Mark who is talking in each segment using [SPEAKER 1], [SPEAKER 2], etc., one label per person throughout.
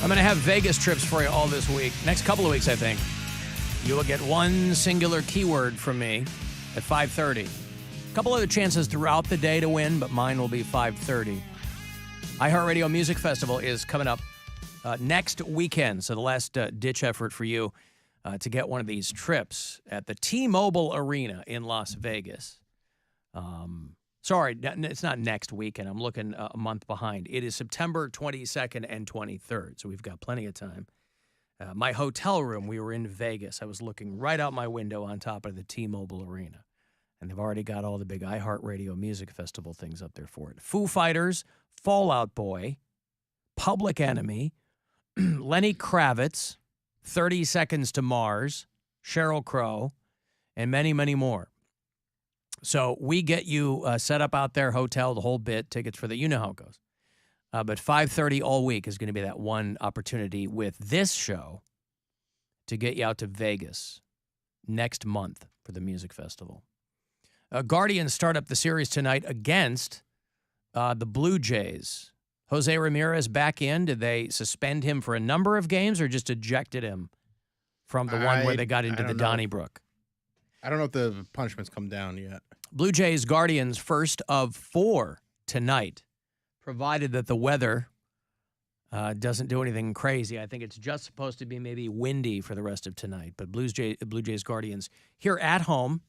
[SPEAKER 1] I'm going to have Vegas trips for you all this week. Next couple of weeks, I think. You will get one singular keyword from me at 5:30. A couple other chances throughout the day to win, but mine will be 5:30. iHeartRadio Music Festival is coming up next weekend, so the last ditch effort for you to get one of these trips at the T-Mobile Arena in Las Vegas. Sorry, it's not next weekend. I'm looking a month behind. It is September 22nd and 23rd, so we've got plenty of time. My hotel room, we were in Vegas. I was looking right out my window on top of the T-Mobile Arena, and they've already got all the big iHeartRadio Music Festival things up there for it. Foo Fighters, Fall Out Boy, Public Enemy, Lenny Kravitz, 30 Seconds to Mars, Sheryl Crow, and many, many more. So we get you set up out there, hotel, the whole bit, tickets for the, you know how it goes. But 5:30 all week is going to be that one opportunity with this show to get you out to Vegas next month for the music festival. Guardians start up the series tonight against the Blue Jays. Jose Ramirez back in. Did they suspend him for a number of games or just ejected him from the one where they got into the Donnybrook?
[SPEAKER 2] I don't know if the punishments come down yet.
[SPEAKER 1] Blue Jays Guardians first of 4 tonight, provided that the weather doesn't do anything crazy. I think it's just supposed to be maybe windy for the rest of tonight. But Blue Jays Guardians here at home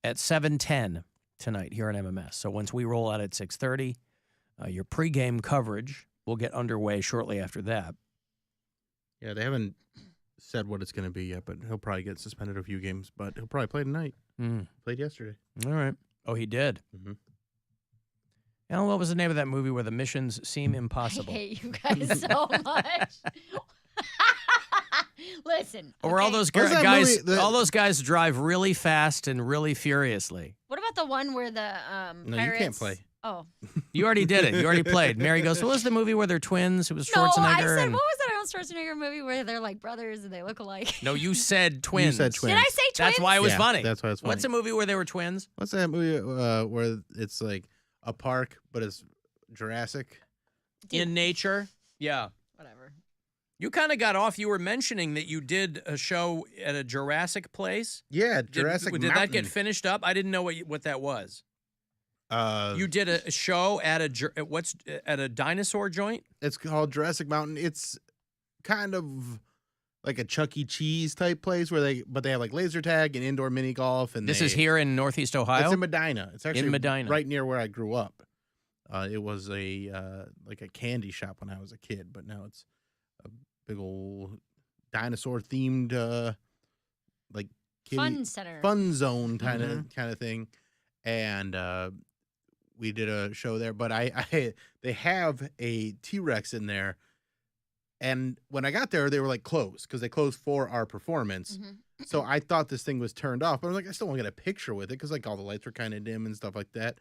[SPEAKER 1] at 7:10 tonight here on MMS. So once we roll out at 6:30, your pregame coverage will get underway shortly after that.
[SPEAKER 2] Yeah, they haven't said what it's going to be yet, but he'll probably get suspended a few games, but he'll probably play tonight. Played yesterday.
[SPEAKER 1] All right. Oh, he did?
[SPEAKER 2] Mm-hmm.
[SPEAKER 1] And what was the name of that movie where the missions seem impossible?
[SPEAKER 3] I hate you guys so much. Listen.
[SPEAKER 1] Or all those guys, all those guys drive really fast and really furiously.
[SPEAKER 3] What about the one where the
[SPEAKER 2] No,
[SPEAKER 3] pirates...
[SPEAKER 2] you can't play.
[SPEAKER 3] Oh.
[SPEAKER 1] You already did it. You already played. Mary goes, what was the movie where they're twins? It was Schwarzenegger.
[SPEAKER 3] No, I said,
[SPEAKER 1] and...
[SPEAKER 3] what was that Arnold Schwarzenegger movie where they're like brothers and they look alike?
[SPEAKER 1] No, you said twins.
[SPEAKER 2] You said twins.
[SPEAKER 3] Did I say twins?
[SPEAKER 1] That's why it was funny.
[SPEAKER 2] That's why it's funny.
[SPEAKER 1] What's a movie where they were twins?
[SPEAKER 2] What's that movie where it's like a park, but it's Jurassic?
[SPEAKER 1] In nature? Yeah.
[SPEAKER 3] Whatever.
[SPEAKER 1] You kind of got off. You were mentioning that you did a show at a Jurassic place.
[SPEAKER 2] Yeah, Jurassic
[SPEAKER 1] Did that get finished up? I didn't know what that was. You did a show at a dinosaur joint?
[SPEAKER 2] It's called Jurassic Mountain. It's kind of like a Chuck E. Cheese type place where they have like laser tag and indoor mini golf. And
[SPEAKER 1] this is here in Northeast Ohio?
[SPEAKER 2] It's in Medina. It's actually
[SPEAKER 1] in Medina,
[SPEAKER 2] right near where I grew up. It was like a candy shop when I was a kid, but now it's a big old dinosaur themed like
[SPEAKER 3] Fun center.
[SPEAKER 2] Fun zone kind of thing. And we did a show there, but they have a T-Rex in there. And when I got there, they were like closed because they closed for our performance. Mm-hmm. So I thought this thing was turned off, but I was like, I still want to get a picture with it because like all the lights were kind of dim and stuff like that.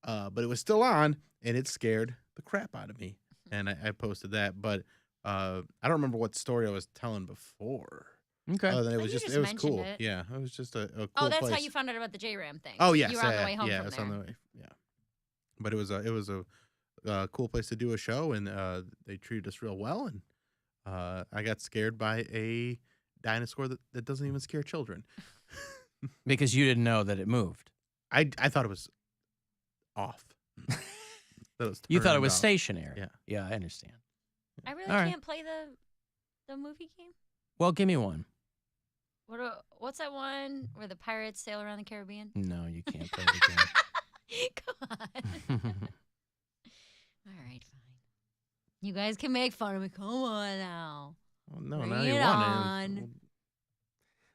[SPEAKER 2] But it was still on, and it scared the crap out of me. And I posted that, but I don't remember what story I was telling before.
[SPEAKER 1] Okay.
[SPEAKER 2] It was cool.
[SPEAKER 3] It.
[SPEAKER 2] Yeah, it was just a cool
[SPEAKER 3] Oh, that's
[SPEAKER 2] place.
[SPEAKER 3] how you found out about the J-Ram thing.
[SPEAKER 2] Oh, yes.
[SPEAKER 3] You were on the way home from there.
[SPEAKER 2] Yeah, I was on the way. Yeah. But it was a cool place to do a show, and they treated us real well. And I got scared by a dinosaur that doesn't even scare children.
[SPEAKER 1] Because you didn't know that it moved.
[SPEAKER 2] I thought it was off.
[SPEAKER 1] You thought it was stationary.
[SPEAKER 2] Yeah.
[SPEAKER 1] Yeah, I understand.
[SPEAKER 3] I really can't play the movie game.
[SPEAKER 1] Well, give me one.
[SPEAKER 3] What's that one where the pirates sail around the Caribbean?
[SPEAKER 1] No, you can't play the game.
[SPEAKER 3] Come on. All right, fine. You guys can make fun of me. Come on now.
[SPEAKER 2] Well, no,
[SPEAKER 3] Bring
[SPEAKER 2] now you
[SPEAKER 3] it
[SPEAKER 2] want it.
[SPEAKER 3] on.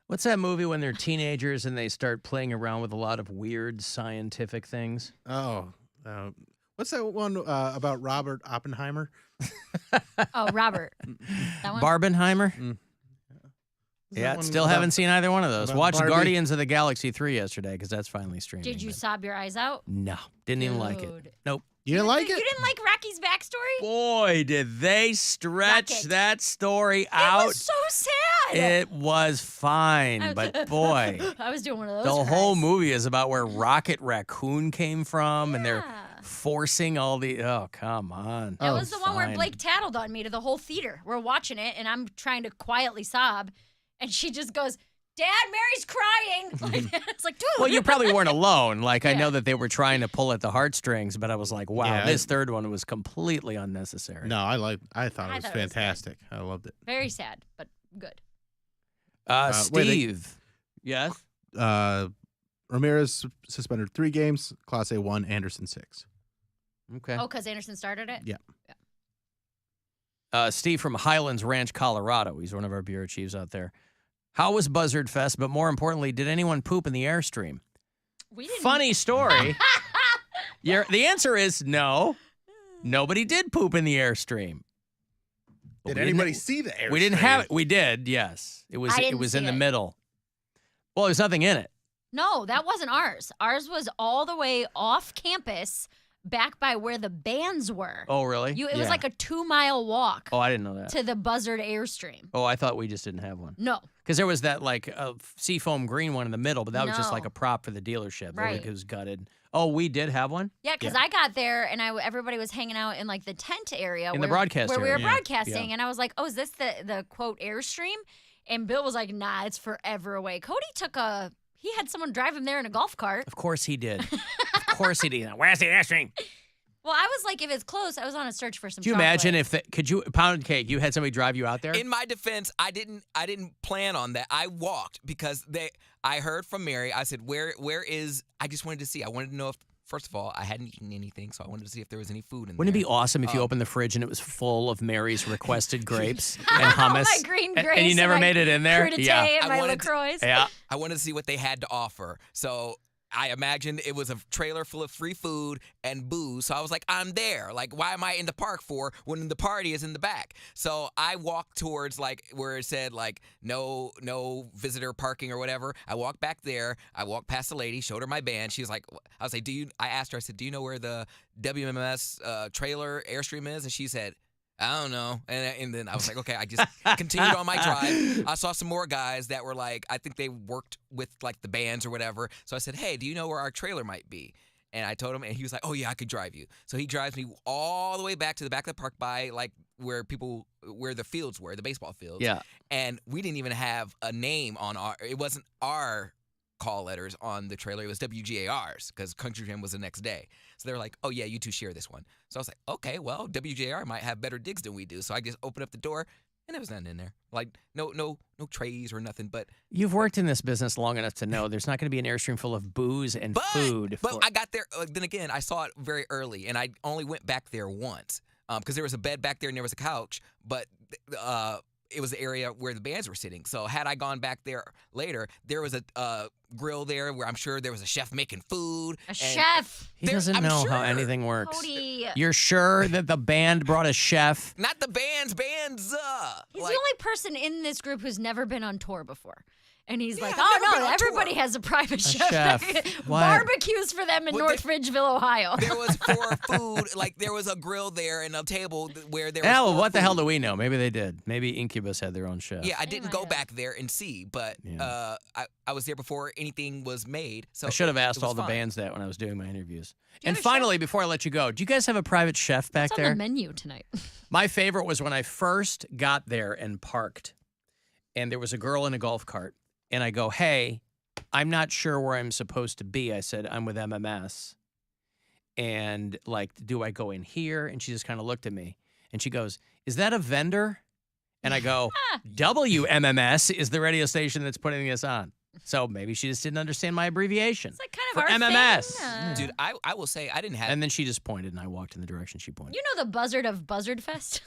[SPEAKER 1] What's that movie when they're teenagers and they start playing around with a lot of weird scientific things?
[SPEAKER 2] Oh, what's that one about Robert Oppenheimer?
[SPEAKER 3] Oh, Robert. That one?
[SPEAKER 1] Barbenheimer?
[SPEAKER 2] Mm.
[SPEAKER 1] Yeah, still haven't seen either one of those. Watched
[SPEAKER 2] Barbie?
[SPEAKER 1] Guardians of the Galaxy 3 yesterday because that's finally streaming.
[SPEAKER 3] Did you
[SPEAKER 1] but-
[SPEAKER 3] sob your eyes out?
[SPEAKER 1] No, didn't even like it.
[SPEAKER 3] Dude.
[SPEAKER 1] Nope.
[SPEAKER 2] You didn't like
[SPEAKER 3] You
[SPEAKER 2] it?
[SPEAKER 3] didn't like Rocky's backstory?
[SPEAKER 1] Boy, did they stretch
[SPEAKER 3] Rocket.
[SPEAKER 1] that story out.
[SPEAKER 3] It was so sad.
[SPEAKER 1] It was fine, but boy,
[SPEAKER 3] I was doing one of those.
[SPEAKER 1] the
[SPEAKER 3] cries.
[SPEAKER 1] whole movie is about where Rocket Raccoon came from, and they're Forcing all the. Oh, come on.
[SPEAKER 3] That was the one where
[SPEAKER 1] fine.
[SPEAKER 3] Blake tattled on me to the whole theater. We're watching it, and I'm trying to quietly sob, and she just goes, "Dad, Mary's crying." Like that. It's like, dude.
[SPEAKER 1] Well, you probably weren't alone. Like, I
[SPEAKER 3] Yeah.
[SPEAKER 1] know that they were trying to pull at the heartstrings, but I was like, wow,
[SPEAKER 2] Yeah,
[SPEAKER 1] this third one was completely unnecessary.
[SPEAKER 2] No, I thought
[SPEAKER 3] I
[SPEAKER 2] it was
[SPEAKER 3] thought it was good.
[SPEAKER 2] fantastic. I loved it.
[SPEAKER 3] Very sad, but good.
[SPEAKER 2] wait,
[SPEAKER 1] Steve. Yes?
[SPEAKER 2] Ramirez suspended 3 games, Clase 1, Anderson 6.
[SPEAKER 1] Okay.
[SPEAKER 3] Oh, because Anderson started it?
[SPEAKER 2] Yeah.
[SPEAKER 1] Steve from Highlands Ranch, Colorado. He's one of our bureau chiefs out there. How was Buzzardfest? But more importantly, did anyone poop in the Airstream?
[SPEAKER 3] We didn't.
[SPEAKER 1] Funny story. The answer is no. Nobody did poop in the Airstream. But
[SPEAKER 2] Did
[SPEAKER 1] we
[SPEAKER 2] anybody
[SPEAKER 1] didn't-
[SPEAKER 2] see the air?
[SPEAKER 1] We didn't have it. We did, yes. It was
[SPEAKER 3] I
[SPEAKER 1] it
[SPEAKER 3] didn't
[SPEAKER 1] was
[SPEAKER 3] see
[SPEAKER 1] in the
[SPEAKER 3] it.
[SPEAKER 1] middle. Well, there's nothing in it.
[SPEAKER 3] No, that wasn't ours. Ours was all the way off campus, back by where the bands were.
[SPEAKER 1] Oh, really?
[SPEAKER 3] It was like a 2-mile walk
[SPEAKER 1] Oh, I didn't know that.
[SPEAKER 3] to the Buzzard Airstream.
[SPEAKER 1] Oh, I thought we just didn't have one.
[SPEAKER 3] No.
[SPEAKER 1] Because there was that like seafoam green one in the middle, but that was just like
[SPEAKER 3] No.
[SPEAKER 1] a prop for the dealership.
[SPEAKER 3] Right.
[SPEAKER 1] It was gutted. Oh, we did have one?
[SPEAKER 3] Yeah, because I got there and everybody was hanging out in like the tent area
[SPEAKER 1] In the
[SPEAKER 3] where,
[SPEAKER 1] broadcast
[SPEAKER 3] where we
[SPEAKER 1] area.
[SPEAKER 3] were
[SPEAKER 1] Yeah.
[SPEAKER 3] broadcasting,
[SPEAKER 1] Yeah.
[SPEAKER 3] and I was like, "Oh, is this the quote Airstream?" And Bill was like, "Nah, it's forever away." Cody he had someone drive him there in a golf cart.
[SPEAKER 1] Of course he did. Of course he did. Where's the Airstream?
[SPEAKER 3] Well, I was like, if it's close, I was on a search for some.
[SPEAKER 1] Do you imagine if could you Poundcake? You had somebody drive you out there?
[SPEAKER 4] In my defense, I didn't plan on that. I walked because I heard from Mary. I said, where is? I just wanted to see. I wanted to know if. First of all, I hadn't eaten anything, so I wanted to see if there was any food in
[SPEAKER 1] Wouldn't it
[SPEAKER 4] there.
[SPEAKER 1] be awesome if you opened the fridge and it was full of Mary's requested grapes and
[SPEAKER 3] All
[SPEAKER 1] hummus?
[SPEAKER 3] my green grapes
[SPEAKER 1] and you never
[SPEAKER 3] my
[SPEAKER 1] made it in there?
[SPEAKER 3] crudité
[SPEAKER 1] Yeah.
[SPEAKER 3] and
[SPEAKER 4] I
[SPEAKER 3] my
[SPEAKER 4] wanted to-
[SPEAKER 3] LaCroix.
[SPEAKER 1] Yeah.
[SPEAKER 4] I wanted to see what they had to offer. So I imagined it was a trailer full of free food and booze. So I was like, I'm there. Like, why am I in the park for when the party is in the back? So I walked towards like where it said like no visitor parking or whatever. I walked back there. I walked past the lady, showed her my band. She was like, I was like, I asked her, I said, do you know where the WMMS trailer Airstream is? And she said, I don't know. And then I was like, okay, I just continued on my drive. I saw some more guys that were like, I think they worked with like the bands or whatever. So I said, hey, do you know where our trailer might be? And I told him, and he was like, oh, yeah, I could drive you. So he drives me all the way back to the back of the park by like where the fields were, the baseball fields.
[SPEAKER 1] Yeah.
[SPEAKER 4] And we didn't even have a name on it wasn't our call letters on the trailer. It was WGAR's because Country Jam was the next day. So they were like, oh, yeah, you two share this one. So I was like, okay, well, WJR might have better digs than we do. So I just opened up the door, and there was nothing in there. Like, no trays or nothing. But
[SPEAKER 1] You've worked in this business long enough to know there's not going to be an Airstream full of booze and food.
[SPEAKER 4] But I got there. Then again, I saw it very early, and I only went back there once because there was a bed back there and there was a couch. But it was the area where the bands were sitting. So had I gone back there later, there was a grill there where I'm sure there was a chef making food.
[SPEAKER 3] A chef.
[SPEAKER 1] He doesn't
[SPEAKER 4] I'm
[SPEAKER 1] know how
[SPEAKER 4] sure.
[SPEAKER 1] anything works.
[SPEAKER 3] Cody.
[SPEAKER 1] You're sure that the band brought a chef?
[SPEAKER 4] Not the bands.
[SPEAKER 3] He's
[SPEAKER 4] Like,
[SPEAKER 3] the only person in this group who's never been on tour before. And he's like,
[SPEAKER 4] I've never
[SPEAKER 3] oh,
[SPEAKER 4] been
[SPEAKER 3] no,
[SPEAKER 4] on
[SPEAKER 3] everybody
[SPEAKER 4] tour."
[SPEAKER 3] has a private chef.
[SPEAKER 1] chef. What?
[SPEAKER 3] Barbecues for them in
[SPEAKER 4] Well,
[SPEAKER 3] North Ridgeville, Ohio.
[SPEAKER 4] there was for food, like there was a grill there and a table where there was
[SPEAKER 1] Hell,
[SPEAKER 4] for
[SPEAKER 1] what the
[SPEAKER 4] food.
[SPEAKER 1] hell do we know? Maybe they did. Maybe Incubus had their own chef.
[SPEAKER 4] Yeah, I
[SPEAKER 3] They
[SPEAKER 4] didn't
[SPEAKER 3] might
[SPEAKER 4] go
[SPEAKER 3] have.
[SPEAKER 4] back there and see, but
[SPEAKER 1] Yeah.
[SPEAKER 4] I was there before anything was made. So
[SPEAKER 1] I should have
[SPEAKER 4] it
[SPEAKER 1] asked
[SPEAKER 4] was
[SPEAKER 1] all the
[SPEAKER 4] fine.
[SPEAKER 1] bands that when I was doing my interviews.
[SPEAKER 3] you
[SPEAKER 1] And
[SPEAKER 3] have a
[SPEAKER 1] finally, before I let you go, do you guys have a private chef back
[SPEAKER 3] What's on
[SPEAKER 1] there?
[SPEAKER 3] the menu tonight?
[SPEAKER 1] My favorite was when I first got there and parked, and there was a girl in a golf cart, and I go, hey, I'm not sure where I'm supposed to be. I said, I'm with MMS. And like, do I go in here? And she just kind of looked at me, and she goes, is that a vendor? And I go, WMMS is the radio station that's putting this on. So maybe she just didn't understand my abbreviation.
[SPEAKER 3] It's like kind
[SPEAKER 1] For
[SPEAKER 3] of our
[SPEAKER 1] MMS.
[SPEAKER 3] thing.
[SPEAKER 4] Dude, I will say I didn't have.
[SPEAKER 1] And then she just pointed, and I walked in the direction she pointed.
[SPEAKER 3] You know the Buzzard of Buzzardfest?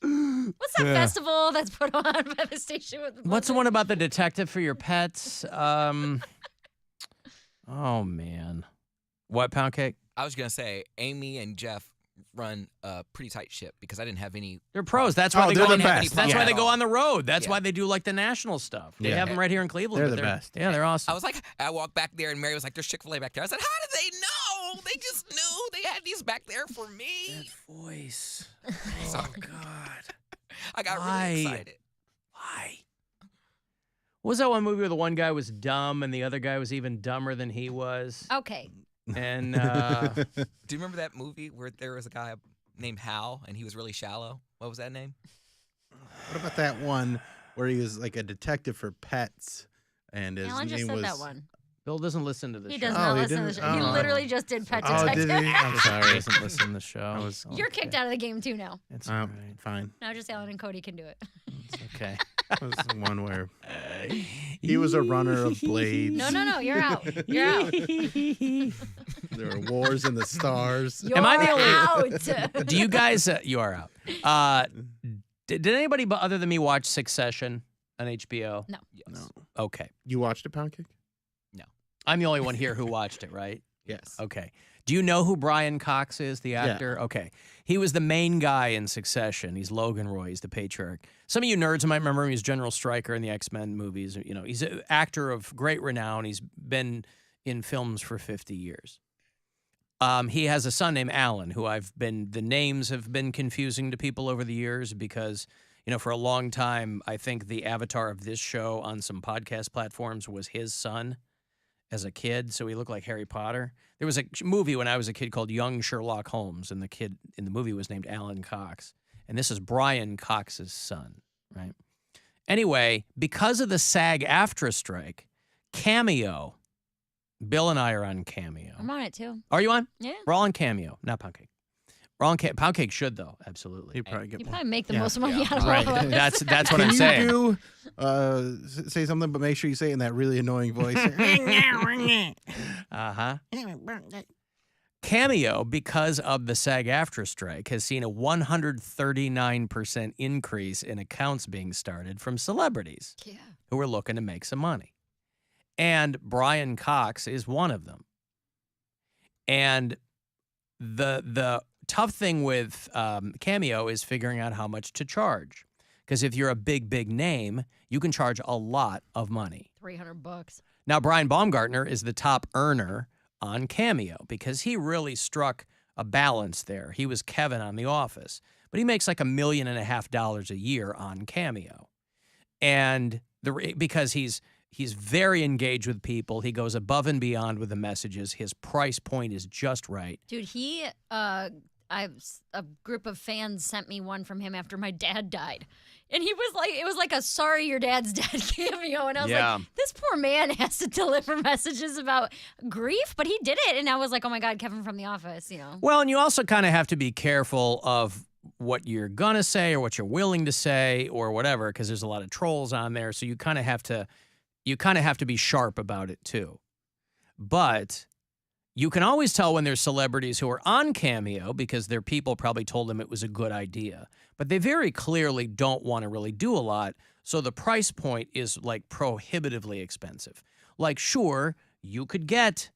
[SPEAKER 3] What's that festival that's put on by the station with the
[SPEAKER 1] What's the
[SPEAKER 3] buzzard?
[SPEAKER 1] one about the detective for your pets? Oh, man. What, Poundcake?
[SPEAKER 4] I was gonna say Amy and Jeff run a pretty tight ship because I didn't have any.
[SPEAKER 1] They're pros. That's why
[SPEAKER 2] Oh,
[SPEAKER 1] they
[SPEAKER 2] they're
[SPEAKER 1] go
[SPEAKER 2] the
[SPEAKER 1] on,
[SPEAKER 2] best.
[SPEAKER 1] That's why
[SPEAKER 4] Yeah.
[SPEAKER 1] they go on the road. That's
[SPEAKER 4] Yeah.
[SPEAKER 1] why they do like the national stuff. They
[SPEAKER 2] Yeah.
[SPEAKER 1] have them right here in Cleveland.
[SPEAKER 2] They're
[SPEAKER 1] but
[SPEAKER 2] the best.
[SPEAKER 1] Yeah, they're awesome.
[SPEAKER 4] I was like, I walked back there and Mary was like, "There's Chick-fil-A back there." I said, "How did they know? They just knew they had these back there for me."
[SPEAKER 1] voice.
[SPEAKER 4] Sorry.
[SPEAKER 1] God.
[SPEAKER 4] I got
[SPEAKER 1] Why?
[SPEAKER 4] really excited.
[SPEAKER 1] Why? What was that one movie where the one guy was dumb and the other guy was even dumber than he was?
[SPEAKER 3] Okay.
[SPEAKER 1] And
[SPEAKER 4] Do you remember that movie where there was a guy named Hal and he was really shallow? What was that name?
[SPEAKER 2] What about that one where he was like a detective for pets, and his
[SPEAKER 3] Alan just
[SPEAKER 2] name
[SPEAKER 3] said
[SPEAKER 2] was
[SPEAKER 3] that one.
[SPEAKER 1] Bill doesn't listen to the
[SPEAKER 3] He
[SPEAKER 1] show.
[SPEAKER 3] does
[SPEAKER 2] Oh,
[SPEAKER 3] not
[SPEAKER 2] he
[SPEAKER 3] listen to the
[SPEAKER 2] didn't?
[SPEAKER 3] show. He
[SPEAKER 2] Oh.
[SPEAKER 3] literally just did Pet
[SPEAKER 2] Oh,
[SPEAKER 3] Detective.
[SPEAKER 2] did he? I'm
[SPEAKER 1] He
[SPEAKER 2] sorry.
[SPEAKER 1] doesn't listen to the show.
[SPEAKER 3] You're kicked out of the game too now.
[SPEAKER 1] It's all right.
[SPEAKER 2] Fine.
[SPEAKER 3] Now just Alan and Cody can do it.
[SPEAKER 1] It's okay.
[SPEAKER 2] That was the one where he was a runner of blades.
[SPEAKER 3] No, you're out. You're out.
[SPEAKER 2] There were wars in the stars.
[SPEAKER 3] You're
[SPEAKER 1] Am I the only-
[SPEAKER 3] out.
[SPEAKER 1] Do you guys? You are out. Did anybody other than me watch Succession on HBO?
[SPEAKER 3] No.
[SPEAKER 4] Yes.
[SPEAKER 2] No.
[SPEAKER 1] Okay.
[SPEAKER 2] You watched it, Poundcake?
[SPEAKER 1] I'm the only one here who watched it, right?
[SPEAKER 2] Yes.
[SPEAKER 1] Okay. Do you know who Brian Cox is, the actor? Yeah. Okay. He was the main guy in Succession. He's Logan Roy. He's the patriarch. Some of you nerds might remember him. He's General Stryker in the X-Men movies. You know, he's an actor of great renown. He's been in films for 50 years. He has a son named Alan, who the names have been confusing to people over the years because, you know, for a long time, I think the avatar of this show on some podcast platforms was his son as a kid, so he looked like Harry Potter. There was a movie when I was a kid called Young Sherlock Holmes, and the kid in the movie was named Alan Cox. And this is Brian Cox's son, right? Anyway, because of the SAG-AFTRA strike, Cameo, Bill and I are on Cameo.
[SPEAKER 3] I'm on it too.
[SPEAKER 1] Are you on?
[SPEAKER 3] Yeah.
[SPEAKER 1] We're all on Cameo, not Poundcake. We're on Poundcake should, though, absolutely.
[SPEAKER 2] He'd probably get
[SPEAKER 3] You
[SPEAKER 2] more.
[SPEAKER 3] probably make the
[SPEAKER 2] Yeah.
[SPEAKER 3] most money out of
[SPEAKER 1] Right.
[SPEAKER 3] all of us.
[SPEAKER 1] That's what
[SPEAKER 2] Can
[SPEAKER 1] I'm saying.
[SPEAKER 2] you say something, but make sure you say it in that really annoying voice.
[SPEAKER 1] Uh-huh. Cameo, because of the SAG-AFTRA strike, has seen a 139% increase in accounts being started from celebrities
[SPEAKER 3] Yeah.
[SPEAKER 1] who are looking to make some money. And Brian Cox is one of them. And the tough thing with Cameo is figuring out how much to charge. Because if you're a big name, you can charge a lot of money.
[SPEAKER 3] $300.
[SPEAKER 1] Now, Brian Baumgartner is the top earner on Cameo because he really struck a balance there. He was Kevin on The Office, but he makes like $1.5 million a year on Cameo. And because he's very engaged with people, he goes above and beyond with the messages. His price point is just right.
[SPEAKER 3] Dude, a group of fans sent me one from him after my dad died. And he was like, it was like a sorry your dad's dead cameo. And I was like, this poor man has to deliver messages about grief, but he did it. And I was like, oh my God, Kevin from The Office, you know.
[SPEAKER 1] Well, and you also kind of have to be careful of what you're going to say or what you're willing to say or whatever, because there's a lot of trolls on there. So you kind of have to be sharp about it too. But you can always tell when there's celebrities who are on Cameo because their people probably told them it was a good idea. But they very clearly don't want to really do a lot, so the price point is like prohibitively expensive. Like, sure, you could get,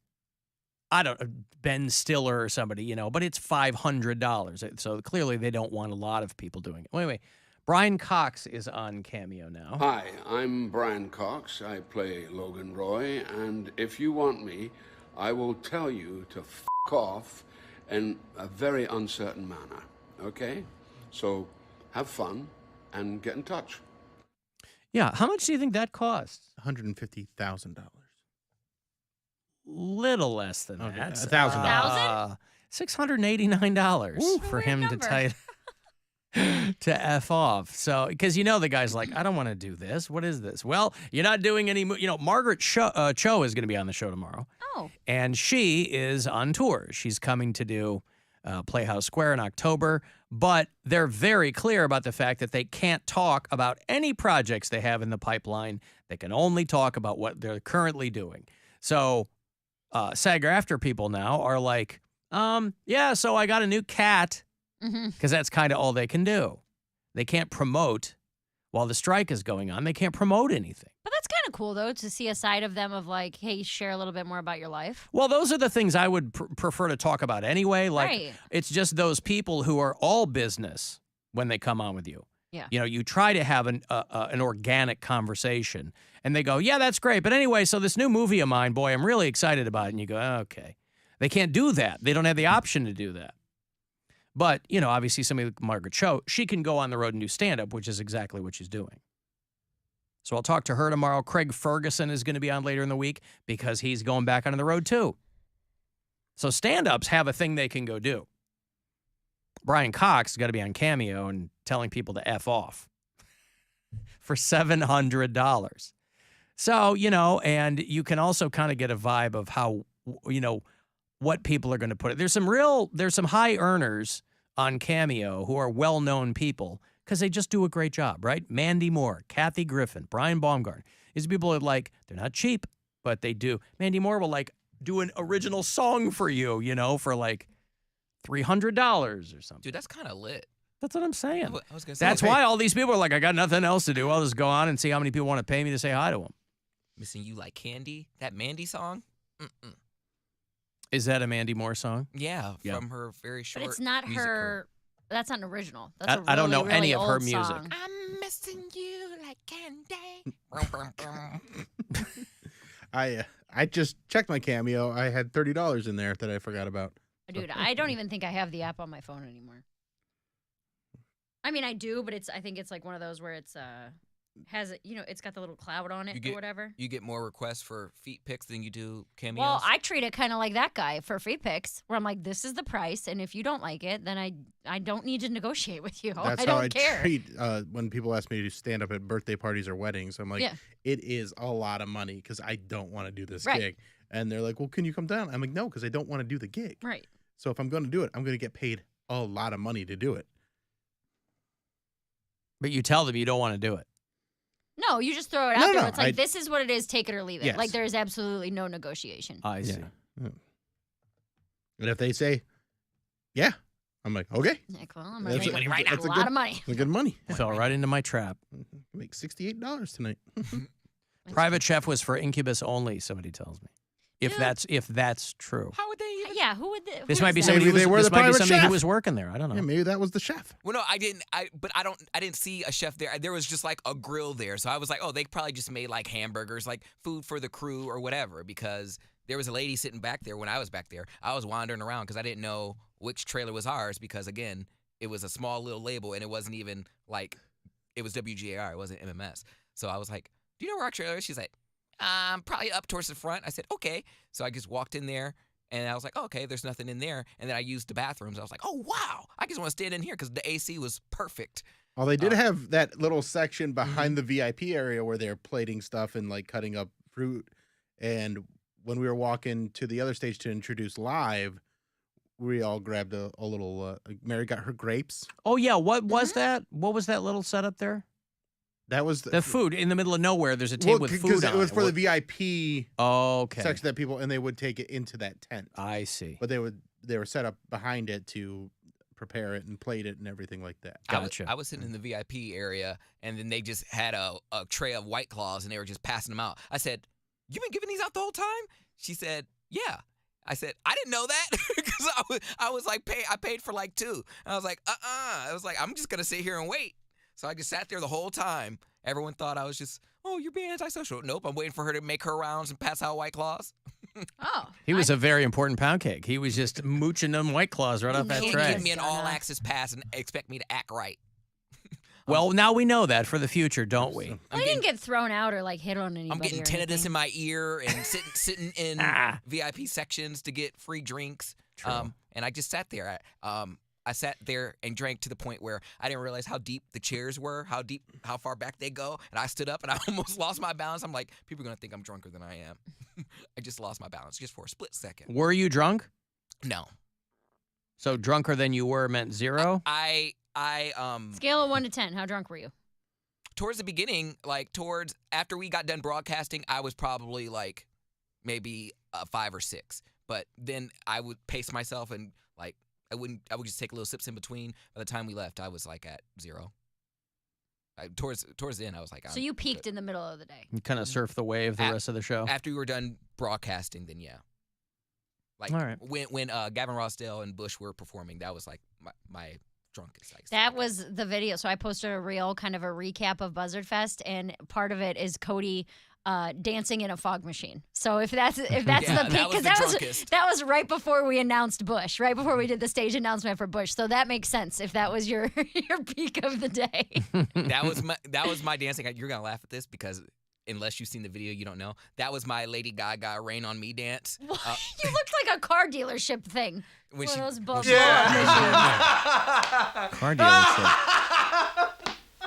[SPEAKER 1] Ben Stiller or somebody, you know, but it's $500. So clearly they don't want a lot of people doing it. Anyway, Brian Cox is on Cameo now.
[SPEAKER 5] Hi, I'm Brian Cox. I play Logan Roy, and if you want me, I will tell you to f*** off in a very uncertain manner, okay? So have fun and get in touch.
[SPEAKER 1] Yeah, how much do you think that costs?
[SPEAKER 2] $150,000.
[SPEAKER 1] Little less than
[SPEAKER 2] Okay,
[SPEAKER 1] that.
[SPEAKER 2] $1,000.
[SPEAKER 1] $689 for him
[SPEAKER 3] number.
[SPEAKER 1] to F off. So, because you know the guy's like, I don't want to do this. What is this? Well, you're not doing any, Margaret Cho is going to be on the show tomorrow.
[SPEAKER 3] Oh.
[SPEAKER 1] And she is on tour. She's coming to do Playhouse Square in October, but they're very clear about the fact that they can't talk about any projects they have in the pipeline. They can only talk about what they're currently doing. So SAG-AFTRA people now are like, yeah, so I got a new cat, because that's kind of all they can do. They can't promote while the strike is going on. They can't promote anything.
[SPEAKER 3] But that's kind of cool, though, to see a side of them of like, hey, share a little bit more about your life.
[SPEAKER 1] Well, those are the things I would prefer to talk about anyway. Like,
[SPEAKER 3] Right.
[SPEAKER 1] It's just those people who are all business when they come on with you.
[SPEAKER 3] Yeah.
[SPEAKER 1] You know, you try to have an organic conversation, and they go, yeah, that's great. But anyway, so this new movie of mine, boy, I'm really excited about it. And you go, okay. They can't do that. They don't have the option to do that. But, obviously somebody like Margaret Cho, she can go on the road and do stand-up, which is exactly what she's doing. So I'll talk to her tomorrow. Craig Ferguson is going to be on later in the week because he's going back onto the road too. So stand-ups have a thing they can go do. Brian Cox has got to be on Cameo and telling people to F off for $700. So, and you can also kind of get a vibe of how, what people are going to put it. There's some high earners on Cameo who are well-known people because they just do a great job, right? Mandy Moore, Kathy Griffin, Brian Baumgartner. These people are they're not cheap, but they do. Mandy Moore will do an original song for you, for $300 or something.
[SPEAKER 4] Dude, that's kind of lit.
[SPEAKER 1] That's what I'm saying.
[SPEAKER 4] I was gonna say,
[SPEAKER 1] That's why all these people are I got nothing else to do. I'll just go on and see how many people want to pay me to say hi to them.
[SPEAKER 4] Missing You Like Candy, that Mandy song.
[SPEAKER 1] Is that a Mandy Moore song?
[SPEAKER 4] Yeah, from her very short.
[SPEAKER 3] But it's not
[SPEAKER 4] music
[SPEAKER 3] her. That's not an original. That's a really,
[SPEAKER 1] I don't know
[SPEAKER 3] really
[SPEAKER 1] any of her
[SPEAKER 3] old
[SPEAKER 1] music.
[SPEAKER 3] song.
[SPEAKER 4] I'm missing you like candy.
[SPEAKER 2] I just checked my Cameo. I had $30 in there that I forgot about.
[SPEAKER 3] Dude, I don't even think I have the app on my phone anymore. I mean, I do, but I think it's one of those where it's it's got the little cloud on it or whatever.
[SPEAKER 4] You get more requests for feet pics than you do cameos.
[SPEAKER 3] Well, I treat it kind of like that guy for feet pics, where I'm like, this is the price, and if you don't like it, then I don't need to negotiate with you.
[SPEAKER 2] That's
[SPEAKER 3] I don't
[SPEAKER 2] how I
[SPEAKER 3] care.
[SPEAKER 2] treat when people ask me to stand up at birthday parties or weddings. I'm like, it is a lot of money because I don't want to do this gig. And they're like, well, can you come down? I'm like, no, because I don't want to do the gig.
[SPEAKER 3] Right.
[SPEAKER 2] So if I'm going to do it, I'm going to get paid a lot of money to do it.
[SPEAKER 1] But you tell them you don't want to do it.
[SPEAKER 3] No, you just throw it out there.
[SPEAKER 2] No,
[SPEAKER 3] It's this is what it is, take it or leave it.
[SPEAKER 2] Yes.
[SPEAKER 3] There is absolutely no negotiation.
[SPEAKER 1] I see.
[SPEAKER 2] Yeah. And if they say, yeah, I'm like, okay.
[SPEAKER 3] Well, I'm
[SPEAKER 2] That's
[SPEAKER 3] ready
[SPEAKER 2] a-
[SPEAKER 3] money right now.
[SPEAKER 2] that's
[SPEAKER 3] A lot of money.
[SPEAKER 2] It's good money.
[SPEAKER 1] Fell right into my trap.
[SPEAKER 2] Make $68 tonight.
[SPEAKER 1] Private Chef was for Incubus only, somebody tells me. If that's true.
[SPEAKER 4] How would they even?
[SPEAKER 3] Yeah, who would
[SPEAKER 1] This
[SPEAKER 3] who
[SPEAKER 1] might
[SPEAKER 3] is
[SPEAKER 1] be
[SPEAKER 3] that?
[SPEAKER 1] somebody
[SPEAKER 2] Maybe they were the private
[SPEAKER 1] who
[SPEAKER 2] chef.
[SPEAKER 1] was working there. I don't know.
[SPEAKER 2] Yeah, maybe that was the chef.
[SPEAKER 4] Well, no, I didn't. I didn't see a chef there. There was just a grill there, so I was like, oh, they probably just made hamburgers, food for the crew or whatever. Because there was a lady sitting back there when I was back there. I was wandering around because I didn't know which trailer was ours because again, it was a small little label and it wasn't even it was WGAR. It wasn't MMS. So I was like, do you know where our trailer is? She's like, probably up towards the front. I said, okay. So I just walked in there. And I was like, oh, okay, there's nothing in there. And then I used the bathrooms. I was like, oh, wow. I just want to stand in here because the AC was perfect.
[SPEAKER 2] Well, they did have that little section behind the VIP area where they're plating stuff and cutting up fruit. And when we were walking to the other stage to introduce live, we all grabbed a little, Mary got her grapes.
[SPEAKER 1] Oh, yeah. What was that? What was that little setup there?
[SPEAKER 2] That was
[SPEAKER 1] the food in the middle of nowhere. There's a table with food on
[SPEAKER 2] it was for the VIP section that people, and they would take it into that tent.
[SPEAKER 1] I see.
[SPEAKER 2] But they were set up behind it to prepare it and plate it and everything like that.
[SPEAKER 1] Gotcha.
[SPEAKER 4] I was sitting in the VIP area, and then they just had a tray of White Claws, and they were just passing them out. I said, "You been giving these out the whole time?" She said, "Yeah." I said, "I didn't know that," because I was like, I paid for 2. And I was like, I was like, I'm just gonna sit here and wait. So I just sat there the whole time. Everyone thought I was just, oh, you're being antisocial. Nope, I'm waiting for her to make her rounds and pass out White Claws.
[SPEAKER 3] Oh.
[SPEAKER 1] He was a very important pound cake. He was just mooching them White Claws right off that
[SPEAKER 4] You
[SPEAKER 1] tray.
[SPEAKER 4] can't give me an all-access pass and expect me to act right.
[SPEAKER 1] Well, now we know that for the future, don't we?
[SPEAKER 3] Well, he didn't get thrown out or hit on anybody.
[SPEAKER 4] I'm getting
[SPEAKER 3] or
[SPEAKER 4] tinnitus
[SPEAKER 3] anything.
[SPEAKER 4] in my ear and sitting in VIP sections to get free drinks.
[SPEAKER 1] True.
[SPEAKER 4] And I just sat there. I sat there and drank to the point where I didn't realize how deep the chairs were, how far back they go. And I stood up and I almost lost my balance. I'm like, people are going to think I'm drunker than I am. I just lost my balance just for a split second.
[SPEAKER 1] Were you drunk?
[SPEAKER 4] No.
[SPEAKER 1] So drunker than you were meant 0?
[SPEAKER 4] I
[SPEAKER 3] Scale of 1 to 10, how drunk were you?
[SPEAKER 4] Towards the beginning, after we got done broadcasting, I was probably maybe a 5 or 6. But then I would pace myself and I would just take little sips in between. By the time we left, I was at 0. Towards the end, I was like,
[SPEAKER 3] So you peaked in the middle of the day.
[SPEAKER 1] You kind of surf the wave the rest of the show?
[SPEAKER 4] After we were done broadcasting, then yeah.
[SPEAKER 1] All right.
[SPEAKER 4] When Gavin Rossdale and Bush were performing, that was my drunkest.
[SPEAKER 3] That was the video. So I posted a reel, kind of a recap of Buzzardfest, and part of it is Cody dancing in a fog machine. So if that's
[SPEAKER 4] Yeah,
[SPEAKER 3] the peak,
[SPEAKER 4] drunkest.
[SPEAKER 3] that was right before we announced Bush, right before we did the stage announcement for Bush. So that makes sense if that was your peak of the day.
[SPEAKER 4] That was my dancing. You're gonna laugh at this because unless you've seen the video, you don't know. That was my Lady Gaga Rain on Me dance.
[SPEAKER 3] You looked like a car dealership thing.
[SPEAKER 4] When
[SPEAKER 3] One
[SPEAKER 4] she,
[SPEAKER 3] of those blow
[SPEAKER 1] Car dealership.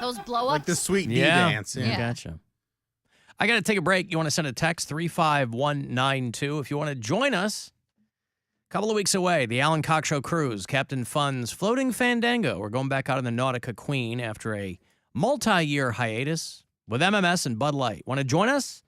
[SPEAKER 3] Those blow ups.
[SPEAKER 2] Like the sweet D
[SPEAKER 1] Yeah.
[SPEAKER 2] dance.
[SPEAKER 1] Yeah, gotcha. I got to take a break. You want to send a text, 35192. If you want to join us, a couple of weeks away, the Alan Cox Show cruise, Captain Fun's Floating Fandango. We're going back out on the Nautica Queen after a multi-year hiatus with MMS and Bud Light. Want to join us?